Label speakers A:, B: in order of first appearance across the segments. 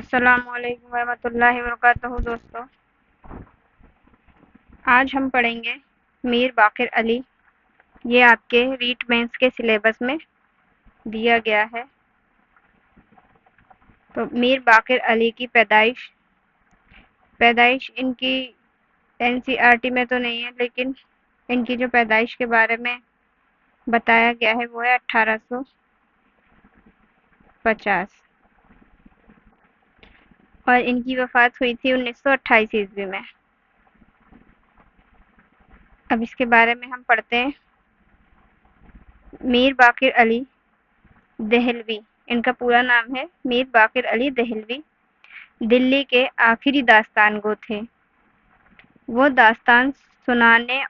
A: السلام علیکم ورحمۃ اللہ وبرکاتہ دوستوں، آج ہم پڑھیں گے میر باقر علی۔ یہ آپ کے ریٹ مینس کے سلیبس میں دیا گیا ہے۔ تو میر باقر علی کی پیدائش ان کی NCERT میں تو نہیں ہے، لیکن ان کی جو پیدائش کے بارے میں بتایا گیا ہے وہ ہے 1850، اور ان کی وفات ہوئی تھی 1928 عیسوی میں۔ اب اس کے بارے میں ہم پڑھتے ہیں۔ میر باقر علی دہلوی، ان کا پورا نام ہے میر باقر علی دہلوی، دلی کے آخری داستان گو تھے۔ وہ داستان سنانے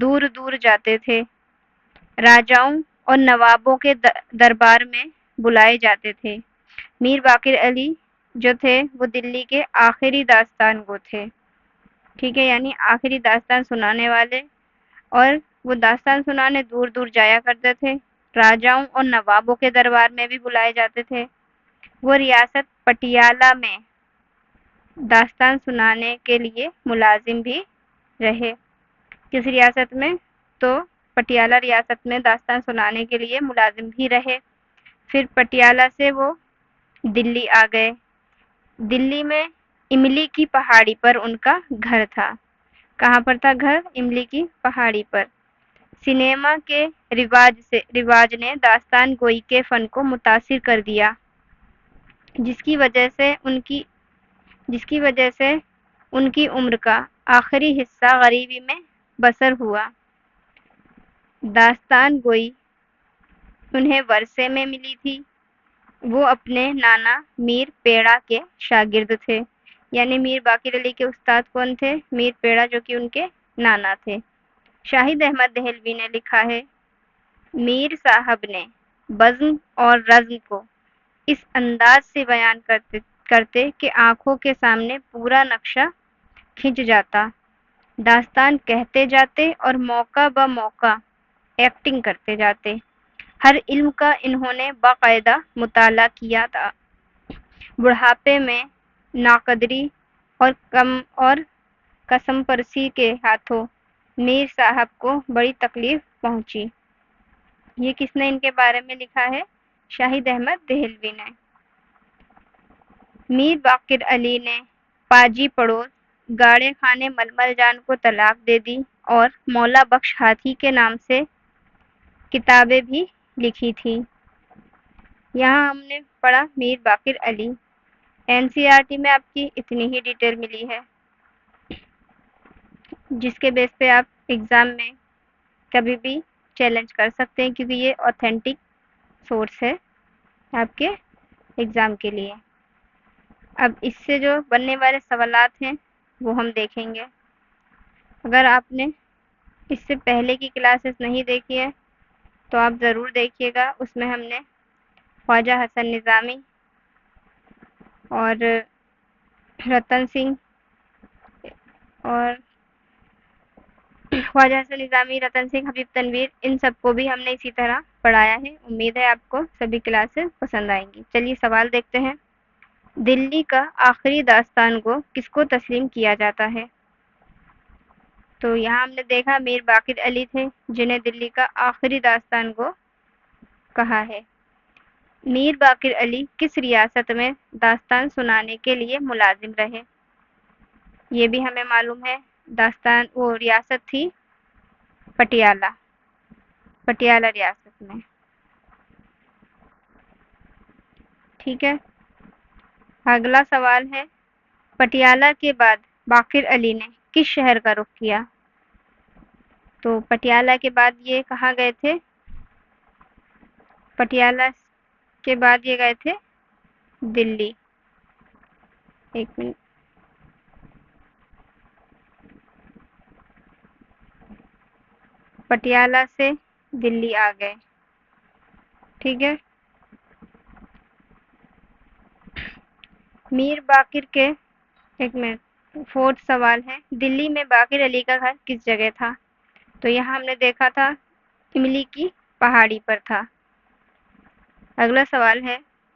A: دور دور جاتے تھے، راجاؤں اور نوابوں کے دربار میں بلائے جاتے تھے۔ میر باقر علی جو تھے وہ دلی کے آخری داستان گو تھے، ٹھیک ہے، یعنی آخری داستان سنانے والے، اور وہ داستان سنانے دور دور جایا کرتے تھے، راجاؤں اور نوابوں کے دربار میں بھی بلائے جاتے تھے۔ وہ ریاست پٹیالہ میں داستان سنانے کے لیے ملازم بھی رہے۔ کس ریاست میں؟ تو پٹیالہ ریاست میں داستان سنانے کے لیے ملازم بھی رہے۔ پھر پٹیالہ سے وہ دلی آ گئے۔ دلی میں املی کی پہاڑی پر ان کا گھر تھا۔ کہاں پر تھا گھر؟ املی کی پہاڑی پر۔ سنیما کے رواج نے داستان گوئی کے فن کو متاثر کر دیا، جس کی وجہ سے ان کی عمر کا آخری حصہ غریبی میں بسر ہوا۔ داستان گوئی انہیں ورثے میں ملی تھی۔ وہ اپنے نانا میر پیڑا کے شاگرد تھے، یعنی میر باقر علی کے استاد کون تھے؟ میر پیڑا، جو کہ ان کے نانا تھے۔ شاہد احمد دہلوی نے لکھا ہے، میر صاحب نے بزم اور رزم کو اس انداز سے بیان کرتے کہ آنکھوں کے سامنے پورا نقشہ کھنچ جاتا۔ داستان کہتے جاتے اور موقع بہ موقع ایکٹنگ کرتے جاتے۔ ہر علم کا انہوں نے باقاعدہ مطالعہ کیا تھا۔ بڑھاپے میں ناقدری اور قسم پرسی کے ہاتھوں میر صاحب کو بڑی تکلیف پہنچی۔ یہ کس نے ان کے بارے میں لکھا ہے؟ شاہد احمد دہلوی نے۔ میر باقر علی نے پاجی پڑوس گاڑے خانے ململ جان کو طلاق دے دی اور مولا بخش ہاتھی کے نام سے کتابیں بھی لکھی تھی۔ یہاں ہم نے پڑھا میر باقر علی۔ NCERT میں آپ کی اتنی ہی ڈیٹیل ملی ہے، جس کے بیس پہ آپ ایگزام میں کبھی بھی چیلنج کر سکتے ہیں، کیونکہ یہ اوتھینٹک سورس ہے آپ کے ایگزام کے لیے۔ اب اس سے جو بننے والے سوالات ہیں وہ ہم دیکھیں گے۔ اگر آپ نے اس سے پہلے کی کلاسز نہیں دیکھی ہے تو آپ ضرور دیکھیے گا۔ اس میں ہم نے خواجہ حسن نظامی اور رتن سنگھ حبیب تنویر، ان سب کو بھی ہم نے اسی طرح پڑھایا ہے۔ امید ہے آپ کو سبھی کلاسز پسند آئیں گی۔ چلیے سوال دیکھتے ہیں۔ دلی کا آخری داستان گو کس کو تسلیم کیا جاتا ہے؟ تو یہاں ہم نے دیکھا میر باقر علی تھے، جنہیں دلی کا آخری داستان گو کہا ہے۔ میر باقر علی کس ریاست میں داستان سنانے کے لیے ملازم رہے؟ یہ بھی ہمیں معلوم ہے، وہ ریاست تھی پٹیالہ ریاست میں، ٹھیک ہے۔ اگلا سوال ہے، پٹیالہ کے بعد باقر علی نے کس شہر کا رخ کیا؟ تو پٹیالہ کے بعد یہ کہاں گئے تھے؟ پٹیالہ کے بعد یہ گئے تھے دلی۔ ایک منٹ، پٹیالہ سے دلی آ گئے، ٹھیک ہے۔ میر باقر کے ایک منٹ، فورتھ سوال ہے، دلی میں باقر علی کا گھر کس جگہ تھا؟ تو یہاں ہم نے دیکھا تھا املی کی پہاڑی پر تھا۔ اگلا سوال ہے،